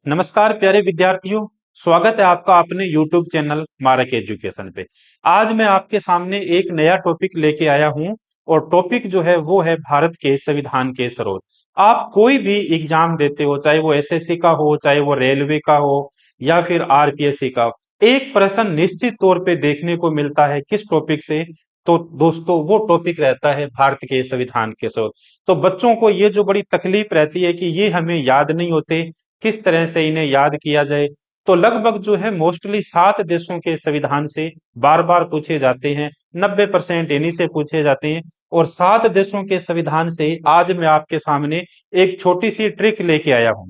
नमस्कार प्यारे विद्यार्थियों। स्वागत है आपका अपने YouTube चैनल मारक एजुकेशन पे। आज मैं आपके सामने एक नया टॉपिक लेके आया हूं और टॉपिक जो है वो है भारत के संविधान के स्रोत। आप कोई भी एग्जाम देते हो, चाहे वो एसएससी का हो, चाहे वो रेलवे का हो या फिर आरपीएससी का हो, एक प्रश्न निश्चित तौर पे देखने को मिलता है किस टॉपिक से। तो दोस्तों वो टॉपिक रहता है भारत के संविधान के स्रोत। तो बच्चों को ये जो बड़ी तकलीफ रहती है कि ये हमें याद नहीं होते, किस तरह से इन्हें याद किया जाए। तो लगभग जो है मोस्टली 7 देशों के संविधान से बार बार पूछे जाते हैं, 90% इन्हीं से पूछे जाते हैं। और 7 देशों के संविधान से आज मैं आपके सामने एक छोटी सी ट्रिक लेके आया हूं।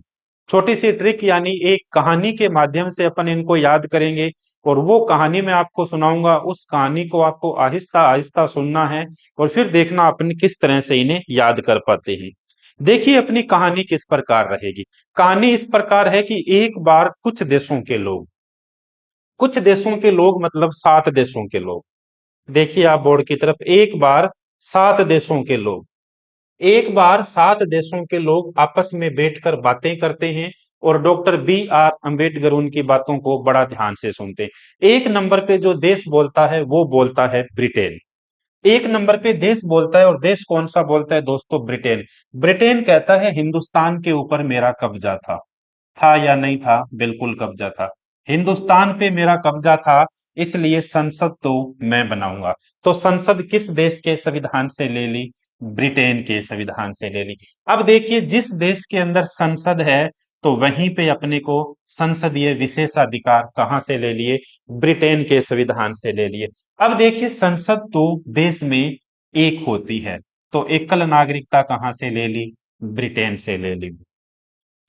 छोटी सी ट्रिक यानी एक कहानी के माध्यम से अपन इनको याद करेंगे और वो कहानी मैं आपको सुनाऊंगा। उस कहानी को आपको आहिस्ता आहिस्ता सुनना है और फिर देखना अपन किस तरह से इन्हें याद कर पाते हैं। देखिए अपनी कहानी किस प्रकार रहेगी। कहानी इस प्रकार है कि एक बार कुछ देशों के लोग मतलब 7 देशों के लोग, देखिए आप बोर्ड की तरफ, एक बार 7 देशों के लोग आपस में बैठकर बातें करते हैं और डॉक्टर B.R. अम्बेडकर उनकी बातों को बड़ा ध्यान से सुनते हैं। एक नंबर पे जो देश बोलता है वो बोलता है ब्रिटेन। एक नंबर पे देश बोलता है और देश कौन सा बोलता है दोस्तों? ब्रिटेन। ब्रिटेन कहता है हिंदुस्तान के ऊपर मेरा कब्जा था या नहीं था? बिल्कुल कब्जा था। हिंदुस्तान पे मेरा कब्जा था, इसलिए संसद तो मैं बनाऊंगा। तो संसद किस देश के संविधान से ले ली? ब्रिटेन के संविधान से ले ली। अब देखिए जिस देश के अंदर संसद है तो वहीं पे अपने को संसदीय विशेषाधिकार कहां से ले लिए? ब्रिटेन के संविधान से ले लिए। अब देखिए संसद तो देश में एक होती है, तो एकल नागरिकता कहां से ले ली? ब्रिटेन से ले ली।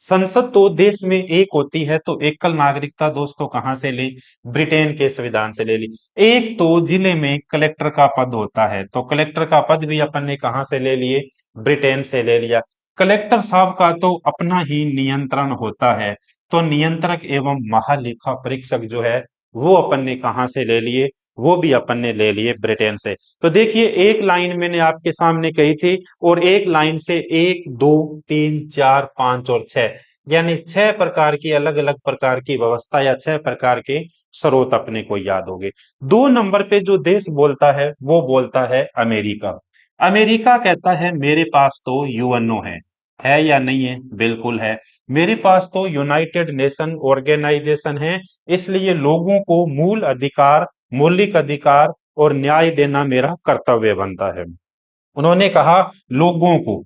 संसद तो देश में एक होती है तो एकल नागरिकता दोस्तों कहां से ली? ब्रिटेन के संविधान से ले ली। एक तो जिले में कलेक्टर का पद होता है, तो कलेक्टर का पद भी अपन ने कहां से ले लिए? ब्रिटेन से ले लिया। कलेक्टर साहब का तो अपना ही नियंत्रण होता है, तो नियंत्रक एवं महालेखा परीक्षक जो है वो अपन ने कहां से ले लिए? वो भी अपन ने ले लिए ब्रिटेन से। तो देखिए एक लाइन मैंने आपके सामने कही थी और एक लाइन से 1 2 3 4 5 और 6, यानी 6 प्रकार की अलग अलग प्रकार की व्यवस्था या 6 प्रकार के स्रोत अपने को याद हो गए। 2 नंबर पे जो देश बोलता है वो बोलता है अमेरिका। अमेरिका कहता है मेरे पास तो यूएनओ है या नहीं है? बिल्कुल है। मेरे पास तो यूनाइटेड नेशन ऑर्गेनाइजेशन है, इसलिए लोगों को मूल अधिकार, मौलिक अधिकार और न्याय देना मेरा कर्तव्य बनता है। उन्होंने कहा लोगों को,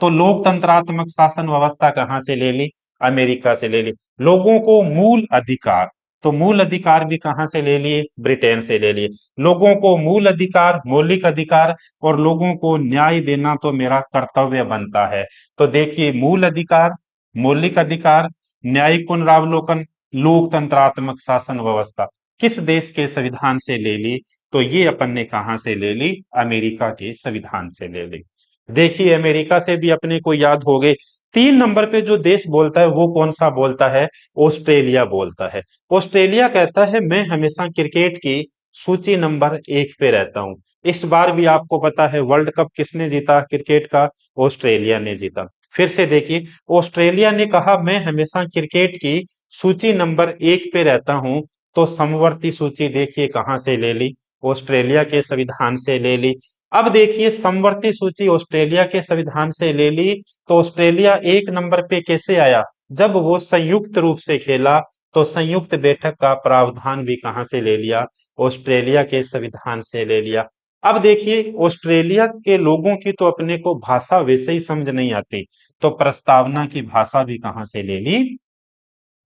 तो लोकतंत्रात्मक शासन व्यवस्था कहां से ले ली? अमेरिका से ले ली। लोगों को मूल अधिकार, तो मूल अधिकार भी कहां से ले लिए? ब्रिटेन से ले लिए। लोगों को मूल अधिकार, मौलिक अधिकार और लोगों को न्याय देना तो मेरा कर्तव्य बनता है। तो देखिए मूल अधिकार, मौलिक अधिकार, न्यायिक पुनरावलोकन, लोकतंत्रात्मक शासन व्यवस्था किस देश के संविधान से ले ली? तो ये अपन ने कहां से ले ली? अमेरिका के संविधान से ले ली। देखिए अमेरिका से भी अपने को याद हो गए। 3 नंबर पे जो देश बोलता है वो कौन सा बोलता है? ऑस्ट्रेलिया बोलता है। ऑस्ट्रेलिया कहता है मैं हमेशा क्रिकेट की सूची नंबर 1 पे रहता हूं। इस बार भी आपको पता है वर्ल्ड कप किसने जीता क्रिकेट का? ऑस्ट्रेलिया ने जीता। फिर से देखिए ऑस्ट्रेलिया ने कहा मैं हमेशा क्रिकेट की सूची नंबर 1 पे रहता हूं, तो समवर्ती सूची देखिए कहां से ले ली? ऑस्ट्रेलिया के संविधान से ले ली। अब देखिए समवर्ती सूची ऑस्ट्रेलिया के संविधान से ले ली, तो ऑस्ट्रेलिया 1 नंबर पे कैसे आया? जब वो संयुक्त रूप से खेला, तो संयुक्त बैठक का प्रावधान भी कहां से ले लिया? ऑस्ट्रेलिया के संविधान से ले लिया। अब देखिए ऑस्ट्रेलिया के लोगों की तो अपने को भाषा वैसे ही समझ नहीं आती, तो प्रस्तावना की भाषा भी कहां से ले ली?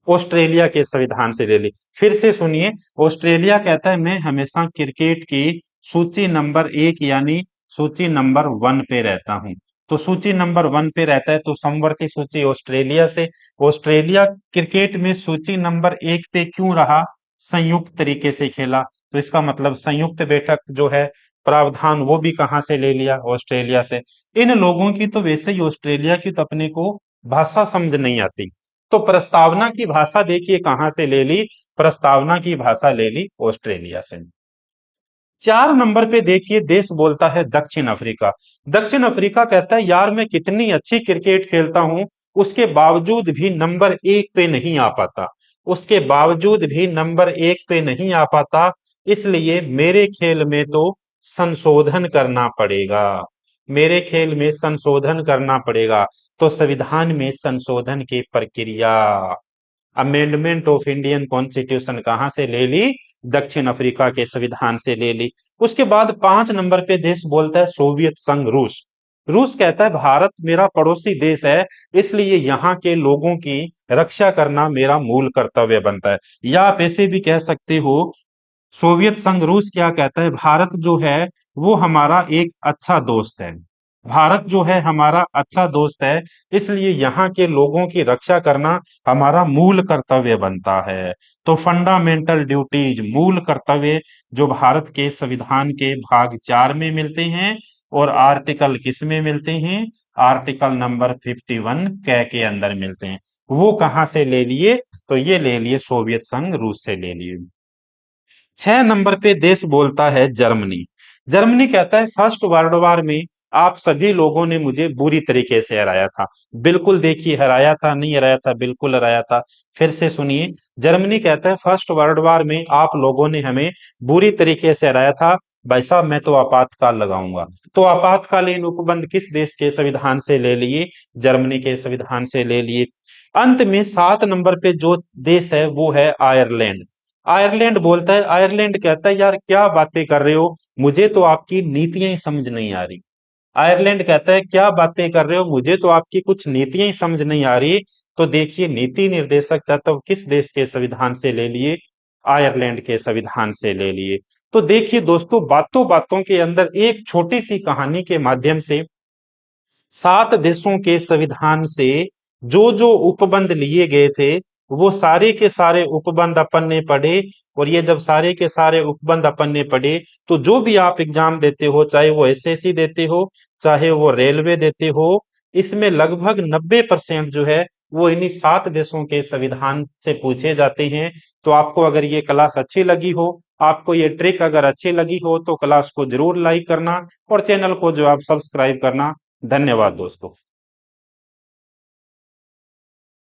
ऑस्ट्रेलिया के संविधान से ले ली। फिर से सुनिए, ऑस्ट्रेलिया कहता है मैं हमेशा क्रिकेट की सूची नंबर 1 यानी सूची नंबर 1 पे रहता हूं। तो सूची नंबर 1 पे रहता है तो समवर्ती सूची ऑस्ट्रेलिया से। ऑस्ट्रेलिया क्रिकेट में सूची नंबर 1 पे क्यों रहा? संयुक्त तरीके से खेला, तो इसका मतलब संयुक्त बैठक जो है प्रावधान वो भी कहां से ले लिया? ऑस्ट्रेलिया से। इन लोगों की तो वैसे ही ऑस्ट्रेलिया की तो अपने को भाषा समझ नहीं आती, तो प्रस्तावना की भाषा देखिए कहां से ले ली? प्रस्तावना की भाषा ले ली ऑस्ट्रेलिया से। 4 नंबर पे देखिए देश बोलता है दक्षिण अफ्रीका। दक्षिण अफ्रीका कहता है यार मैं कितनी अच्छी क्रिकेट खेलता हूं उसके बावजूद भी नंबर 1 पे नहीं आ पाता, उसके बावजूद भी नंबर 1 पे नहीं आ पाता, इसलिए मेरे खेल में तो संशोधन करना पड़ेगा, मेरे खेल में संशोधन करना पड़ेगा। तो संविधान में संशोधन की प्रक्रिया, अमेंडमेंट ऑफ इंडियन कॉन्स्टिट्यूशन कहां से ले ली? दक्षिण अफ्रीका के संविधान से ले ली। उसके बाद 5 नंबर पे देश बोलता है सोवियत संघ रूस। रूस कहता है भारत मेरा पड़ोसी देश है, इसलिए यहाँ के लोगों की रक्षा करना मेरा मूल कर्तव्य बनता है। या आप ऐसे भी कह सकते हो, सोवियत संघ रूस क्या कहता है, भारत जो है वो हमारा एक अच्छा दोस्त है, भारत जो है हमारा अच्छा दोस्त है, इसलिए यहाँ के लोगों की रक्षा करना हमारा मूल कर्तव्य बनता है। तो फंडामेंटल ड्यूटीज, मूल कर्तव्य, जो भारत के संविधान के भाग 4 में मिलते हैं, और आर्टिकल किस में मिलते हैं? आर्टिकल नंबर 51 कै के अंदर मिलते हैं। वो कहां से ले लिए? तो ये ले लिए सोवियत संघ रूस से ले लिए। 6 नंबर पे देश बोलता है जर्मनी। जर्मनी कहता है फर्स्ट वर्ल्ड वॉर में आप सभी लोगों ने मुझे बुरी तरीके से हराया था। बिल्कुल देखिए, हराया था नहीं हराया था, बिल्कुल हराया था। फिर से सुनिए, जर्मनी कहता है फर्स्ट वर्ल्ड वॉर में आप लोगों ने हमें बुरी तरीके से हराया था, भाई साहब मैं तो आपातकाल लगाऊंगा। तो आपातकालीन उपबंध किस देश के संविधान से ले लिए? जर्मनी के संविधान से ले लिए। अंत में 7 नंबर पे जो देश है वो है आयरलैंड। आयरलैंड बोलता है, आयरलैंड कहता है यार क्या बातें कर रहे हो, मुझे तो आपकी नीतियां ही समझ नहीं आ रही। आयरलैंड कहता है क्या बातें कर रहे हो, मुझे तो आपकी कुछ नीतियां ही समझ नहीं आ रही। तो देखिए, नीति निर्देशक तत्व किस देश के संविधान से ले लिए? आयरलैंड के संविधान से ले लिए। तो देखिए दोस्तों, बातों बातों के अंदर एक छोटी सी कहानी के माध्यम से 7 देशों के संविधान से जो जो उपबंध लिए गए थे, वो सारे के सारे उपबंध अपन ने पढ़े। और ये जब सारे के सारे उपबंध अपन ने पढ़े, तो जो भी आप एग्जाम देते हो, चाहे वो एसएससी देते हो, चाहे वो रेलवे देते हो, इसमें लगभग 90% जो है वो इन्हीं 7 देशों के संविधान से पूछे जाते हैं। तो आपको अगर ये क्लास अच्छी लगी हो, आपको ये ट्रिक अगर अच्छी लगी हो, तो क्लास को जरूर लाइक करना और चैनल को जो आप सब्सक्राइब करना। धन्यवाद दोस्तों।